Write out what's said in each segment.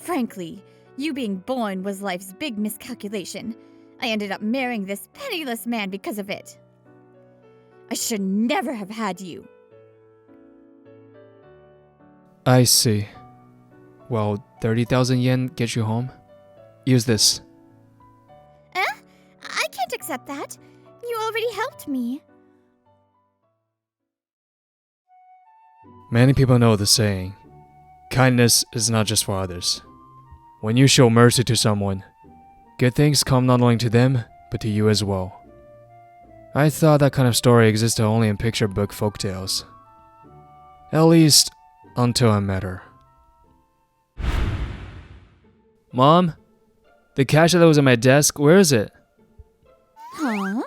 Frankly, you being born was life's big miscalculation. I ended up marrying this penniless man because of it. I should never have had you. I see. Well, 30,000 yen gets you home. Use this. I can't accept that. You already helped me. Many people know the saying, kindness is not just for others. When you show mercy to someone, good things come not only to them, but to you as well. I thought that kind of story existed only in picture book folktales. At least, until I met her. Mom? The cash that was on my desk, where is it? Huh?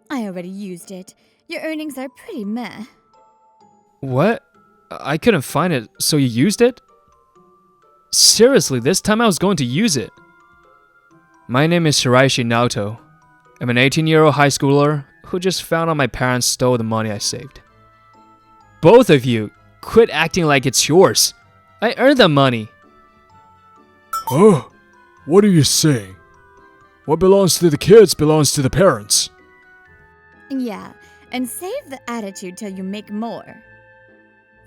I already used it. Your earnings are pretty meh. What? I couldn't find it, so you used it? Seriously, this time I was going to use it. My name is Shiraishi Naoto. I'm an 18-year-old high schooler who just found out my parents stole the money I saved. Both of you, quit acting like it's yours. I earned the money. Huh? What are you saying? What belongs to the kids belongs to the parents. Yeah, and save the attitude till you make more.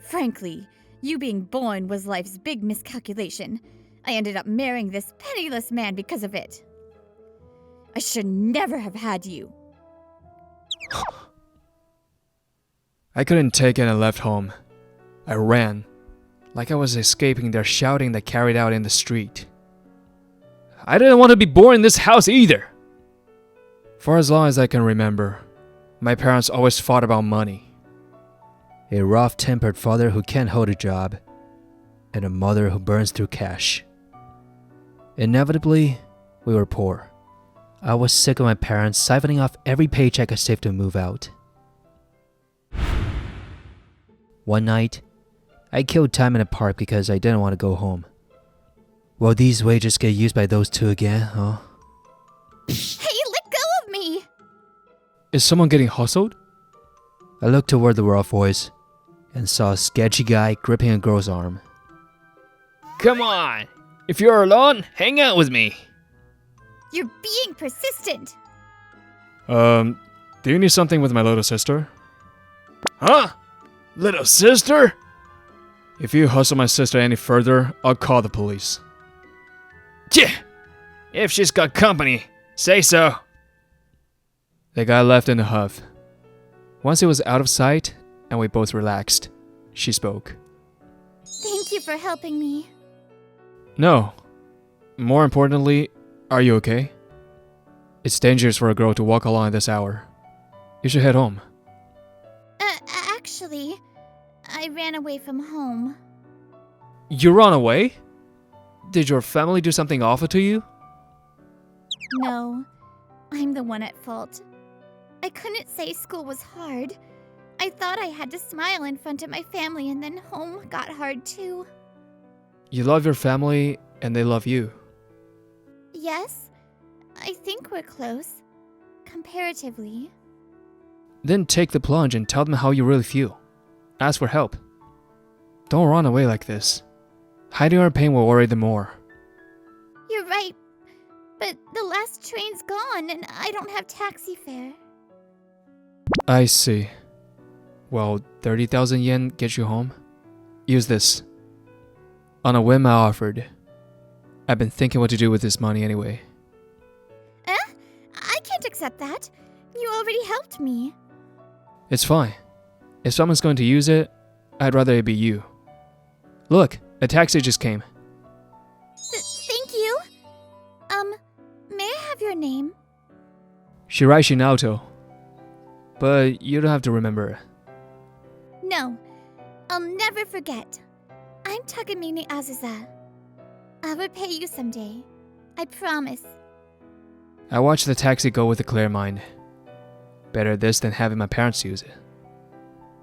Frankly, you being born was life's big miscalculation. I ended up marrying this penniless man because of it. I should never have had you. I couldn't take it and left home. I ran, like I was escaping their shouting that carried out in the street. I didn't want to be born in this house either. For as long as I can remember, my parents always fought about money. A rough-tempered father who can't hold a job, and a mother who burns through cash. Inevitably, we were poor. I was sick of my parents siphoning off every paycheck I saved to move out. One night, I killed time in a park because I didn't want to go home. Will these wages get used by those two again, huh? Hey, let go of me! Is someone getting hustled? I looked toward the rough voice and saw a sketchy guy gripping a girl's arm. Come on! If you're alone, hang out with me! You're being persistent! Do you need something with my little sister? Huh? Little sister? If you hustle my sister any further, I'll call the police. Yeah. If she's got company, say so. The guy left in a huff. Once he was out of sight, and we both relaxed, she spoke. Thank you for helping me. No. More importantly, are you okay? It's dangerous for a girl to walk alone at this hour. You should head home. Actually, I ran away from home. You ran away? Did your family do something awful to you? No, I'm the one at fault. I couldn't say school was hard. I thought I had to smile in front of my family, and then home got hard too. You love your family, and they love you. Yes, I think we're close. Comparatively. Then take the plunge and tell them how you really feel. Ask for help. Don't run away like this. Hiding our pain will worry them more. You're right, but the last train's gone and I don't have taxi fare. I see. Well, 30,000 yen gets you home. Use this. On a whim, I offered. I've been thinking what to do with this money anyway. I can't accept that. You already helped me. It's fine. If someone's going to use it, I'd rather it be you. Look, a taxi just came. Thank you. May I have your name? Shiraishi Naoto. But you don't have to remember. No, I'll never forget. I'm Takamines Azusa. I'll repay you someday. I promise. I watched the taxi go with a clear mind. Better this than having my parents use it.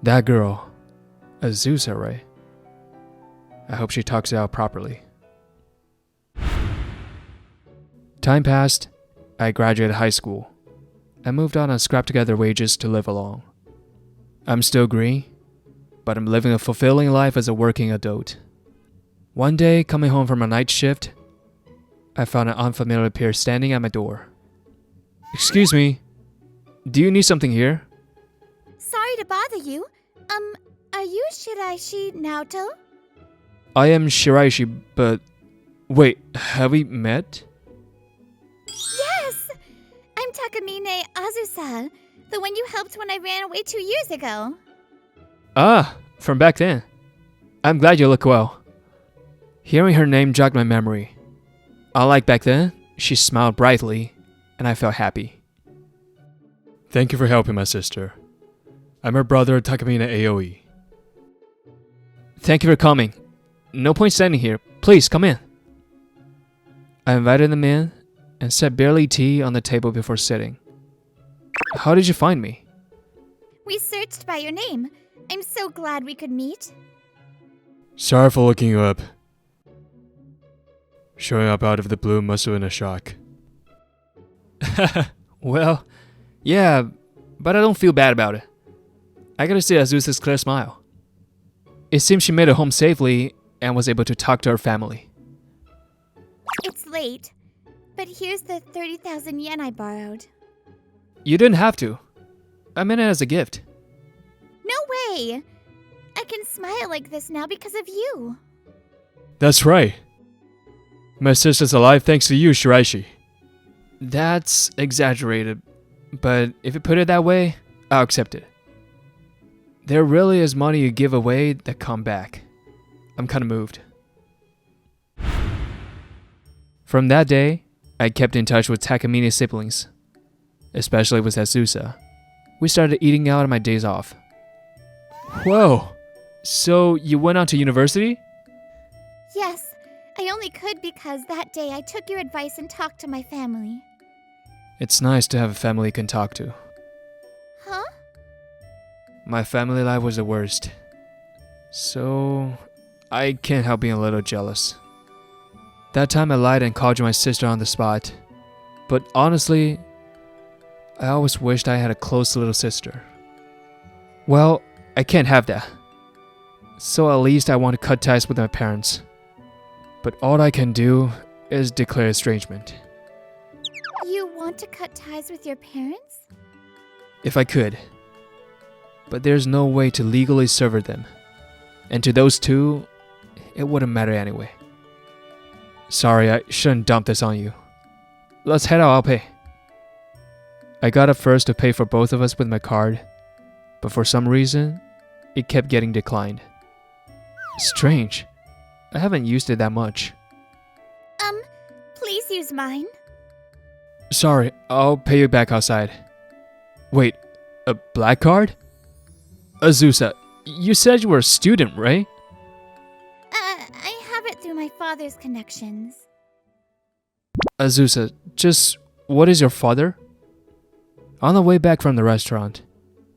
That girl, Azusa, right? I hope she talks it out properly. Time passed. I graduated high school. I moved on scrap together wages to live along. I'm still green, but I'm living a fulfilling life as a working adult. One day, coming home from a night shift, I found an unfamiliar pair standing at my door. Excuse me, do you need something here? Sorry to bother you. Are you Shiraishi Naoto? I am Shiraishi, but wait, have we met? Yes! I'm Takamine Azusa, the one you helped when I ran away 2 years ago. Ah, from back then. I'm glad you look well. Hearing her name jogged my memory. Unlike back then, she smiled brightly, and I felt happy. Thank you for helping my sister. I'm her brother Takamine Aoi. Thank you for coming. No point standing here. Please, come in. I invited them in and set barely tea on the table before sitting. How did you find me? We searched by your name. I'm so glad we could meet. Sorry for looking you up. Showing up out of the blue must have been a shock. Well, yeah, but I don't feel bad about it. I gotta say Azusa's clear smile. It seems she made it home safely and was able to talk to her family. It's late, but here's the 30,000 yen I borrowed. You didn't have to. I meant it as a gift. No way! I can smile like this now because of you. That's right. My sister's alive thanks to you, Shiraishi. That's exaggerated, but if you put it that way, I'll accept it. There really is money you give away that come back. I'm kinda moved. From that day, I kept in touch with Takamine's siblings, especially with Azusa. We started eating out on my days off. Whoa! So you went on to university? Yes, I only could because that day I took your advice and talked to my family. It's nice to have a family you can talk to. Huh? My family life was the worst. So, I can't help being a little jealous. That time I lied and called you my sister on the spot. But honestly, I always wished I had a close little sister. Well, I can't have that. So at least I want to cut ties with my parents. But all I can do is declare estrangement. You want to cut ties with your parents? If I could. But there's no way to legally sever them. And to those two, it wouldn't matter anyway. Sorry, I shouldn't dump this on you. Let's head out, I'll pay. I got up first to pay for both of us with my card, but for some reason, it kept getting declined. Strange. I haven't used it that much. Please use mine. Sorry, I'll pay you back outside. Wait, a black card? Azusa, you said you were a student, right? I have it through my father's connections. Azusa, just what is your father? On the way back from the restaurant,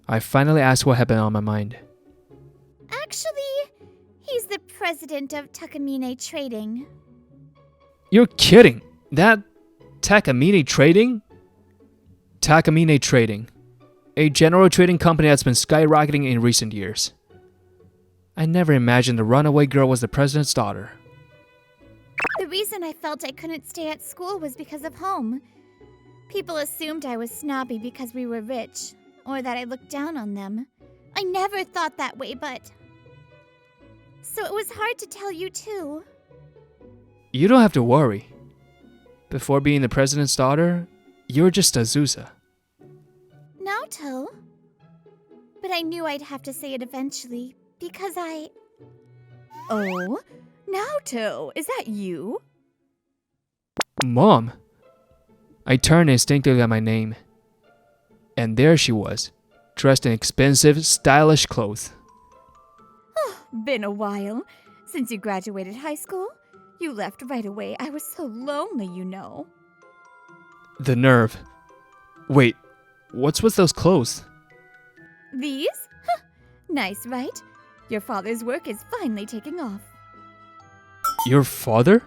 I finally asked what had been on my mind. Actually, he's the president of Takamine Trading. You're kidding! That Takamine Trading? Takamine Trading, a general trading company that's been skyrocketing in recent years. I never imagined the runaway girl was the president's daughter. The reason I felt I couldn't stay at school was because of home. People assumed I was snobby because we were rich, or that I looked down on them. I never thought that way, but... So it was hard to tell you too. You don't have to worry. Before being the president's daughter, you're just Azusa. Naoto? But I knew I'd have to say it eventually, because I... Oh? Naoto, is that you? Mom! I turned instinctively at my name. And there she was, dressed in expensive, stylish clothes. Been a while. Since you graduated high school? You left right away. I was so lonely, you know. The nerve. Wait, what's with those clothes? These? Huh. Nice, right? Your father's work is finally taking off. Your father?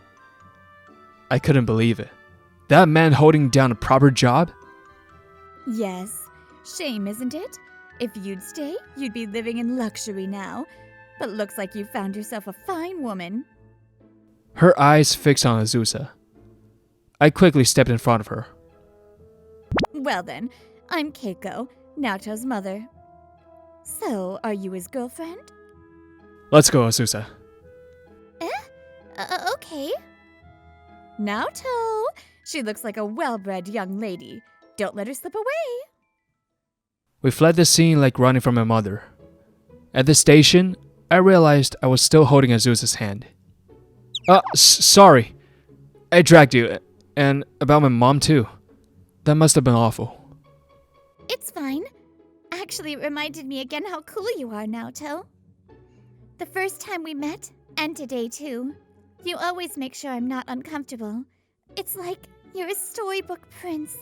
I couldn't believe it. That man holding down a proper job? Yes. Shame, isn't it? If you'd stay, you'd be living in luxury now. But looks like you found yourself a fine woman. her eyes fixed on Azusa. I quickly stepped in front of her. Well then, I'm Keiko, Naoto's mother. So, are you his girlfriend? Let's go, Azusa. Okay. Naoto! She looks like a well-bred young lady. Don't let her slip away. We fled the scene like running from my mother. At the station, I realized I was still holding Azusa's hand. Sorry. I dragged you. And about my mom too. That must have been awful. It's fine. Actually, it reminded me again how cool you are, Naoto. The first time we met, and today too, you always make sure I'm not uncomfortable. It's like you're a storybook prince.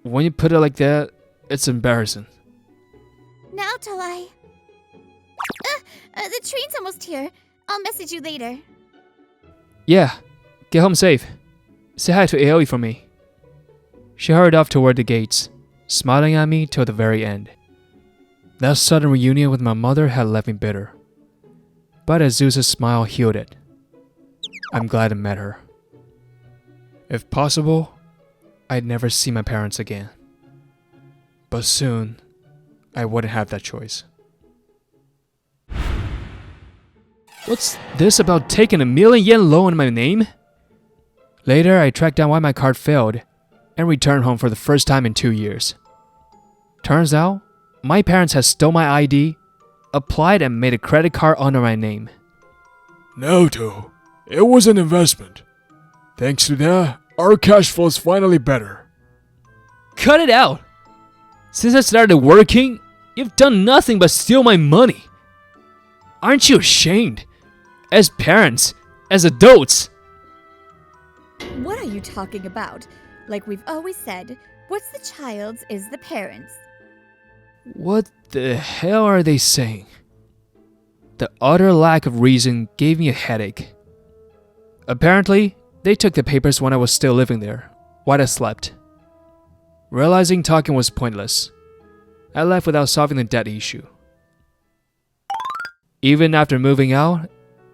When you put it like that, it's embarrassing. Naoto, the train's almost here. I'll message you later. Yeah, get home safe. Say hi to Aoi for me. She hurried off toward the gates, smiling at me till the very end. That sudden reunion with my mother had left me bitter. But Azusa's smile healed it. I'm glad I met her. If possible, I'd never see my parents again. But soon, I wouldn't have that choice. What's this about taking a million-yen loan in my name? Later, I tracked down why my card failed and returned home for the first time in 2 years. Turns out, my parents had stole my ID, applied and made a credit card under my name. Naoto, it was an investment. Thanks to that, our cash flow is finally better. Cut it out! Since I started working, you've done nothing but steal my money. Aren't you ashamed? As parents, as adults. What are you talking about? Like we've always said, what's the child's is the parent's. What the hell are they saying? The utter lack of reason gave me a headache. Apparently, they took the papers when I was still living there, while I slept. Realizing talking was pointless, I left without solving the debt issue. Even after moving out,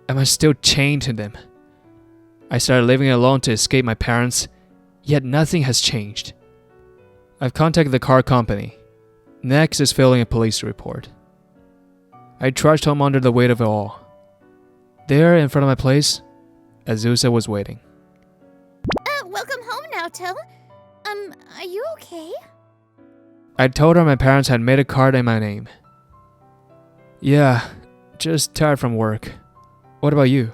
am I still chained to them? I started living alone to escape my parents, yet nothing has changed. I've contacted the car company. Next is filling a police report. I trudged home under the weight of it all. There, in front of my place, Azusa was waiting. Welcome home, Naoto. Are you okay? I told her my parents had made a card in my name. Yeah, just tired from work. What about you?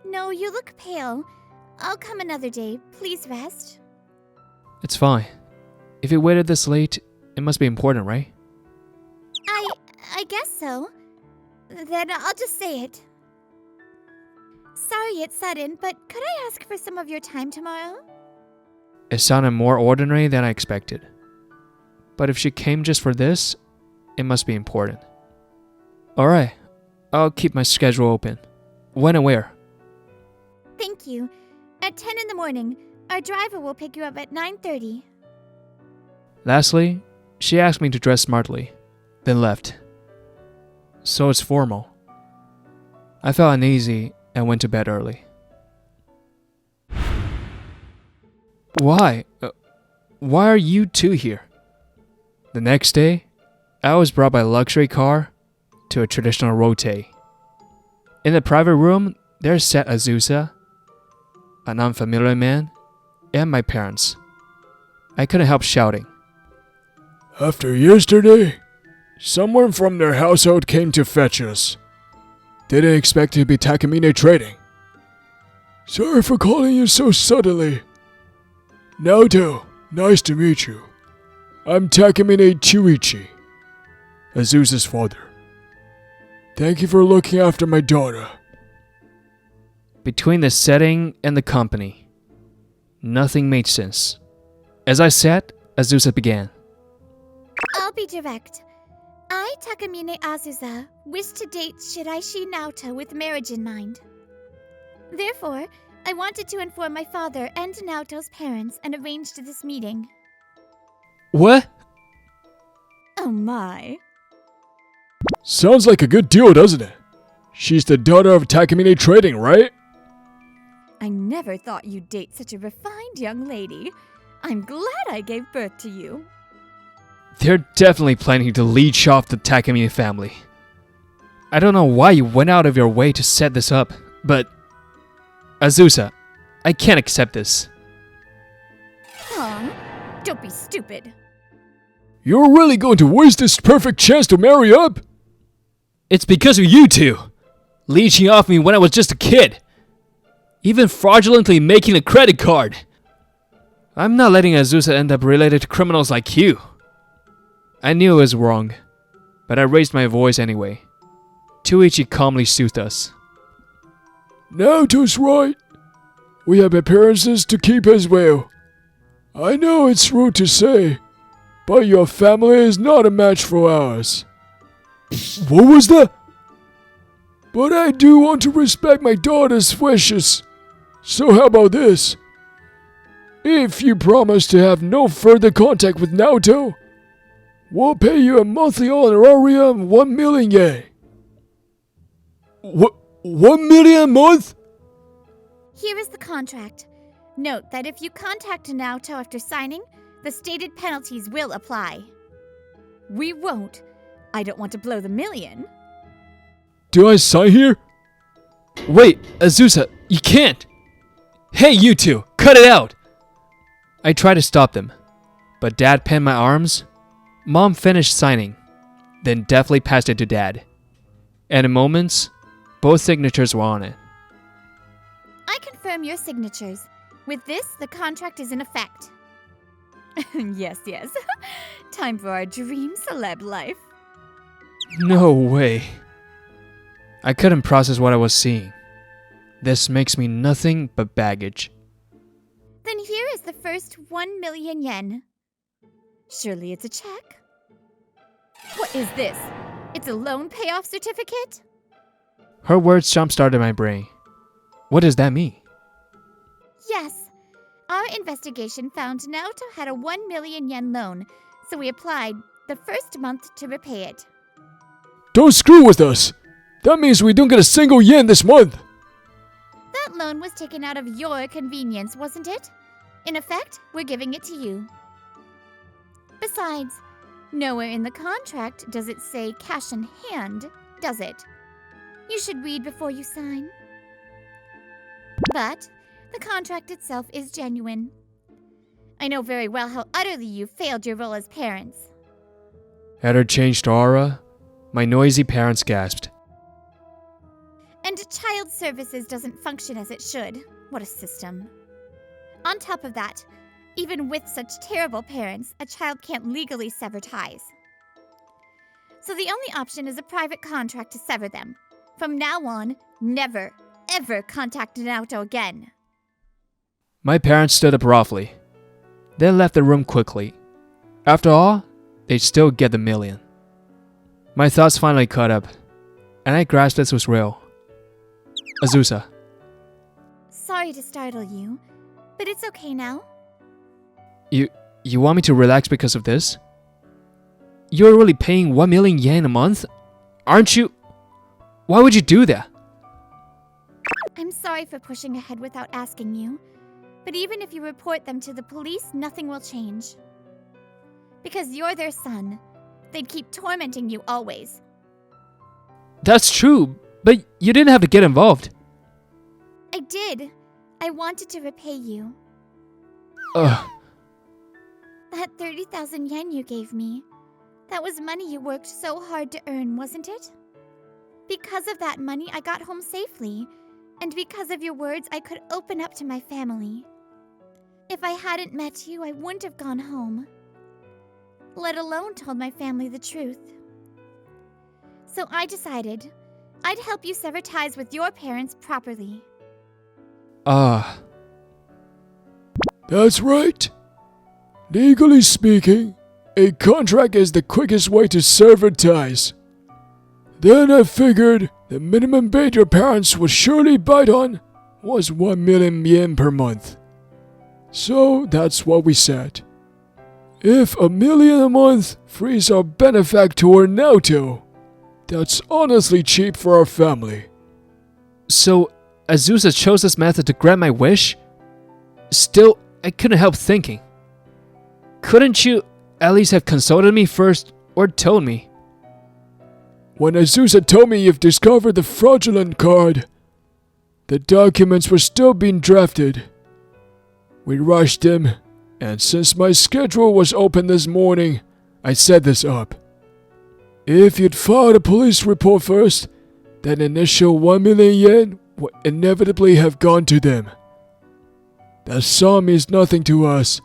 No, you look pale. I'll come another day. Please rest. It's fine. If you waited this late, it must be important, right? I guess so. Then I'll just say it. Sorry it's sudden, but could I ask for some of your time tomorrow? It sounded more ordinary than I expected. But if she came just for this, it must be important. Alright, I'll keep my schedule open. When and where? Thank you. At 10 in the morning, our driver will pick you up at 9:30. Lastly, she asked me to dress smartly, then left. So it's formal. I felt uneasy and went to bed early. Why? Why are you two here? The next day, I was brought by a luxury car to a traditional rote. In the private room, there sat Azusa, an unfamiliar man, and my parents. I couldn't help shouting. After yesterday, someone from their household came to fetch us. Didn't expect it to be Takamine trading. Sorry for calling you so suddenly. Naoto, nice to meet you. I'm Takamine Chuichi, Azusa's father. Thank you for looking after my daughter. Between the setting and the company, nothing made sense. As I sat, Azusa began. I'll be direct. I, Takamine Azusa, wish to date Shiraishi Naoto with marriage in mind. Therefore, I wanted to inform my father and Naoto's parents and arranged this meeting. What? Oh my. Sounds like a good deal, doesn't it? She's the daughter of Takamine Trading, right? I never thought you'd date such a refined young lady. I'm glad I gave birth to you. They're definitely planning to leech off the Takamine family. I don't know why you went out of your way to set this up, but... Azusa, I can't accept this. Tom, don't be stupid. You're really going to waste this perfect chance to marry up? It's because of you two! Leeching off me when I was just a kid! Even fraudulently making a credit card! I'm not letting Azusa end up related to criminals like you. I knew it was wrong, but I raised my voice anyway. Tuichi calmly soothed us. Naoto's right. We have appearances to keep as well. I know it's rude to say, but your family is not a match for ours. What was that? But I do want to respect my daughter's wishes. So how about this? If you promise to have no further contact with Naoto, we'll pay you a monthly honorarium of 1 million yen. What? 1 million a month? Here is the contract. Note that if you contact Naoto after signing, the stated penalties will apply. We won't. I don't want to blow the million. Do I sign here? Wait, Azusa, you can't! Hey, you two, cut it out! I tried to stop them, but Dad pinned my arms. Mom finished signing, then deftly passed it to Dad. And in moments, both signatures were on it. I confirm your signatures. With this, the contract is in effect. Yes. Time for our dream celeb life. No way. I couldn't process what I was seeing. This makes me nothing but baggage. Then here is the first 1 million yen. Surely it's a check? What is this? It's a loan payoff certificate? Her words jump-started my brain. What does that mean? Yes. Our investigation found Naoto had a 1 million yen loan, so we applied the first month to repay it. Don't screw with us! That means we don't get a single yen this month! That loan was taken out of your convenience, wasn't it? In effect, we're giving it to you. Besides, nowhere in the contract does it say cash in hand, does it? You should read before you sign. But the contract itself is genuine. I know very well how utterly you failed your role as parents. At her changed aura, my noisy parents gasped. And child services doesn't function as it should. What a system. On top of that, even with such terrible parents, a child can't legally sever ties. So the only option is a private contract to sever them. From now on, never, ever contact Naoto again. My parents stood up roughly, then left the room quickly. After all, they'd still get the million. My thoughts finally caught up, and I grasped this was real. Azusa. Sorry to startle you, but it's okay now. You want me to relax because of this? You're really paying 1 million yen a month? Aren't you? Why would you do that? I'm sorry for pushing ahead without asking you, but even if you report them to the police, nothing will change. Because you're their son. They'd keep tormenting you always. That's true, but you didn't have to get involved. I did. I wanted to repay you. Ugh. That 30,000 yen you gave me, that was money you worked so hard to earn, wasn't it? Because of that money, I got home safely. And because of your words, I could open up to my family. If I hadn't met you, I wouldn't have gone home. Let alone told my family the truth. So I decided I'd help you sever ties with your parents properly. That's right. Legally speaking, a contract is the quickest way to sever ties. Then I figured the minimum bait your parents would surely bite on was 1 million yen per month. So that's what we said. If 1 million a month frees our benefactor Naoto, that's honestly cheap for our family. So, Azusa chose this method to grant my wish? Still, I couldn't help thinking. Couldn't you at least have consulted me first or told me? When Azusa told me you've discovered the fraudulent card, the documents were still being drafted. We rushed them, and since my schedule was open this morning, I set this up. If you'd filed a police report first, that initial 1 million yen would inevitably have gone to them. That sum means nothing to us,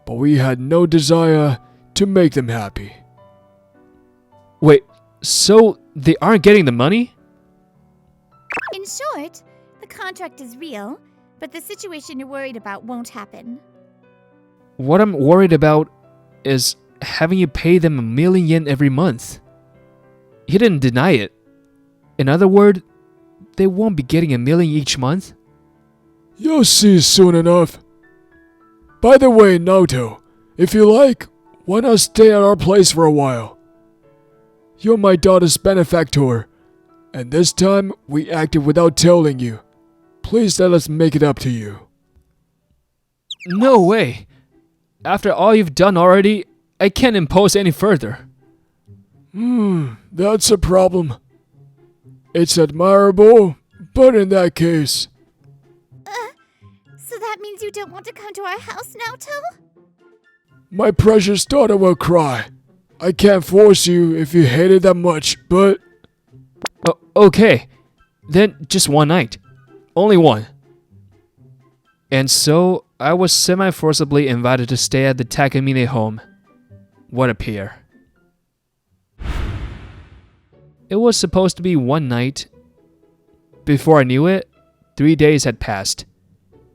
but we had no desire to make them happy. Wait, so they aren't getting the money? In short, the contract is real, but the situation you're worried about won't happen. What I'm worried about is having you pay them 1 million yen every month. You didn't deny it. In other words, they won't be getting 1 million each month? You'll see soon enough. By the way, Naoto, if you like, why not stay at our place for a while? You're my daughter's benefactor, and this time we acted without telling you. Please let us make it up to you. No way. After all you've done already, I can't impose any further. That's a problem. It's admirable, but in that case... So that means you don't want to come to our house, Naoto? My precious daughter will cry. I can't force you if you hate it that much, but... Okay, then just one night. Only one. And so, I was semi-forcibly invited to stay at the Takamine home. What a pair. It was supposed to be one night. Before I knew it, 3 days had passed.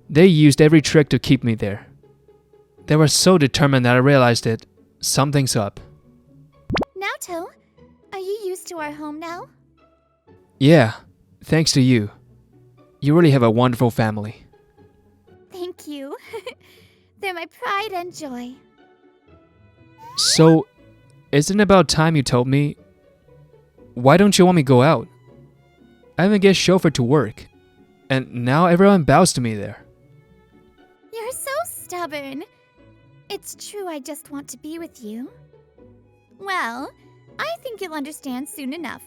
They used every trick to keep me there. They were so determined that I realized it. Something's up. Naoto, are you used to our home now? Yeah, thanks to you. You really have a wonderful family. Thank you. They're my pride and joy. So, isn't it about time you told me? Why don't you want me to go out? I even get chauffeured to work. And now everyone bows to me there. You're so stubborn. It's true I just want to be with you. Well, I think you'll understand soon enough.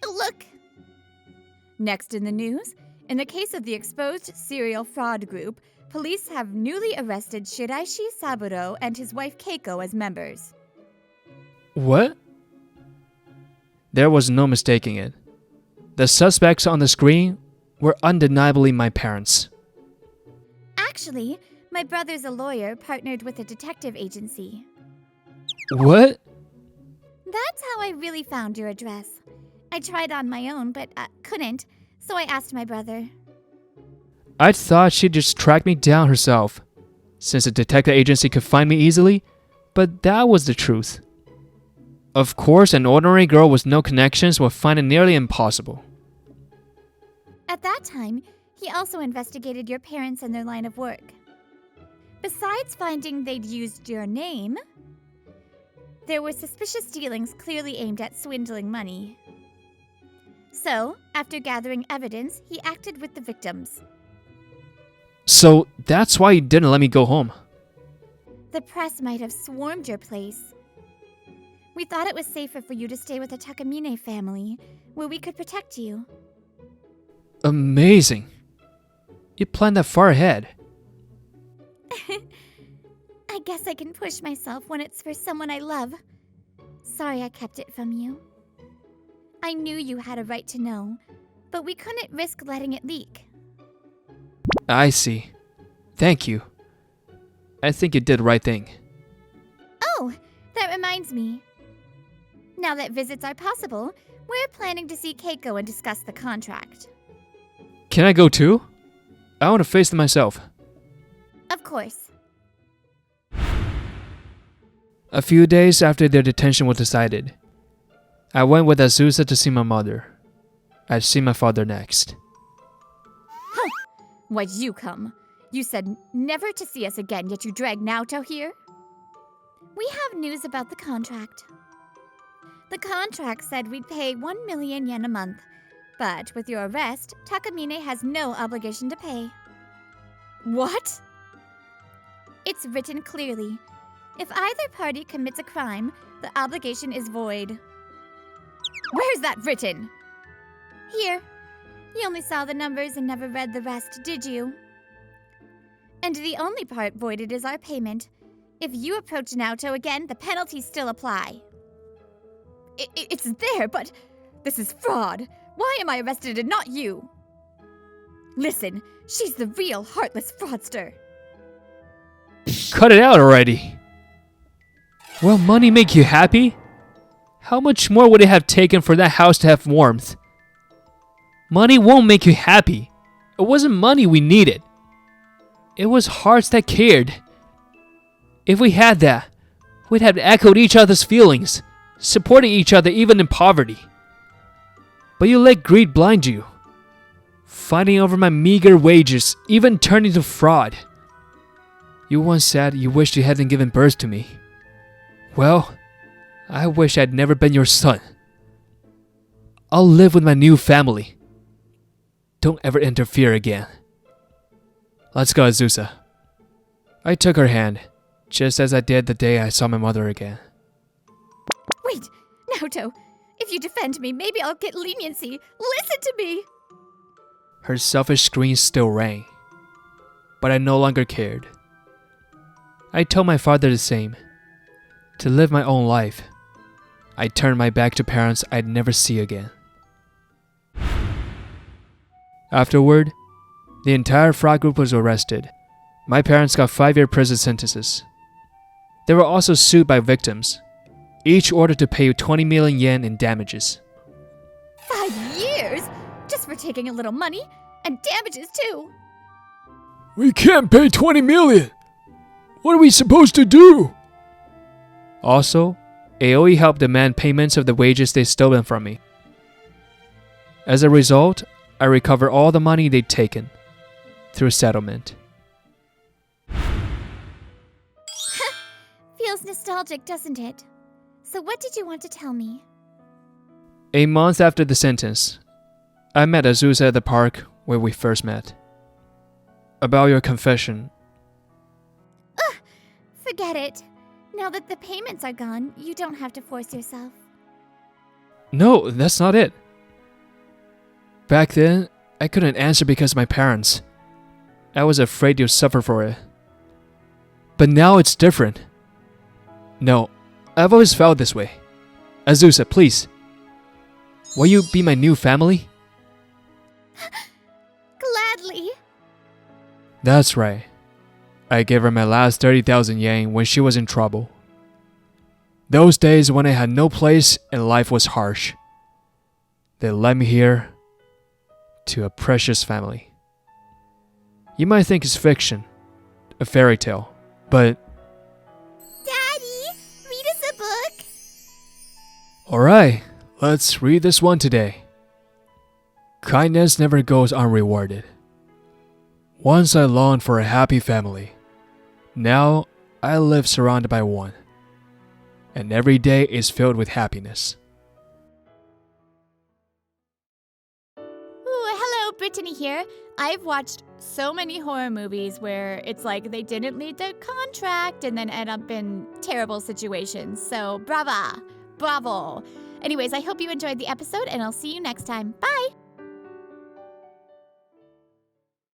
Look! Next in the news, in the case of the exposed serial fraud group, police have newly arrested Shiraishi Saburo and his wife Keiko as members. What? There was no mistaking it. The suspects on the screen were undeniably my parents. Actually, my brother's a lawyer partnered with a detective agency. What? That's how I really found your address. I tried on my own, but couldn't, so I asked my brother. I thought she'd just track me down herself, since a detective agency could find me easily, but that was the truth. Of course, an ordinary girl with no connections would find it nearly impossible. At that time, he also investigated your parents and their line of work. Besides finding they'd used your name, there were suspicious dealings clearly aimed at swindling money. So, after gathering evidence, he acted with the victims. So that's why you didn't let me go home. The press might have swarmed your place. We thought it was safer for you to stay with the Takamine family, where we could protect you. Amazing. You planned that far ahead. I guess I can push myself when it's for someone I love. Sorry I kept it from you. I knew you had a right to know, but we couldn't risk letting it leak. I see. Thank you. I think you did the right thing. Oh, that reminds me. Now that visits are possible, we're planning to see Keiko and discuss the contract. Can I go too? I want to face them myself. Of course. A few days after their detention was decided, I went with Azusa to see my mother. I'd see my father next. Huh. Why'd you come? You said never to see us again, yet you dragged Naoto here? We have news about the contract. The contract said we'd pay 1 million yen a month, But with your arrest, Takamine has no obligation to pay. What? It's written clearly. If either party commits a crime, the obligation is void. Where's that written? Here. You only saw the numbers and never read the rest, did you? And the only part voided is our payment. If you approach Naoto again, the penalties still apply. It's there, but this is fraud. Why am I arrested and not you? Listen, she's the real heartless fraudster. Cut it out already. Will money make you happy? How much more would it have taken for that house to have warmth? Money won't make you happy. It wasn't money we needed. It was hearts that cared. If we had that, we'd have echoed each other's feelings, supporting each other even in poverty. But you let greed blind you. Fighting over my meager wages even turned into fraud. You once said you wished you hadn't given birth to me. Well, I wish I'd never been your son. I'll live with my new family. Don't ever interfere again. Let's go, Azusa. I took her hand, just as I did the day I saw my mother again. Wait, Naoto, if you defend me, maybe I'll get leniency. Listen to me! Her selfish screams still rang, but I no longer cared. I told my father the same. To live my own life, I turned my back to parents I'd never see again. Afterward, the entire fraud group was arrested. My parents got 5-year prison sentences. They were also sued by victims, each ordered to pay 20 million yen in damages. 5 years? Just for taking a little money? And damages too! We can't pay 20 million! What are we supposed to do? Also, Aoi helped demand payments of the wages they'd stolen from me. As a result, I recovered all the money they'd taken through settlement. Feels nostalgic, doesn't it? So what did you want to tell me? A month after the sentence, I met Azusa at the park where we first met. About your confession. Forget it. Now that the payments are gone, you don't have to force yourself. No, that's not it. Back then, I couldn't answer because of my parents. I was afraid you'd suffer for it. But now it's different. No, I've always felt this way. Azusa, please. Will you be my new family? Gladly. That's right. I gave her my last 30,000 yen when she was in trouble. Those days when I had no place and life was harsh. They led me here to a precious family. You might think it's fiction, a fairy tale, but... Daddy, read us a book. Alright, let's read this one today. Kindness never goes unrewarded. Once I longed for a happy family. Now I live surrounded by one. And every day is filled with happiness. Ooh, hello, Brittany here. I've watched so many horror movies where it's like they didn't meet their contract and then end up in terrible situations. So bravo. Anyways, I hope you enjoyed the episode and I'll see you next time. Bye!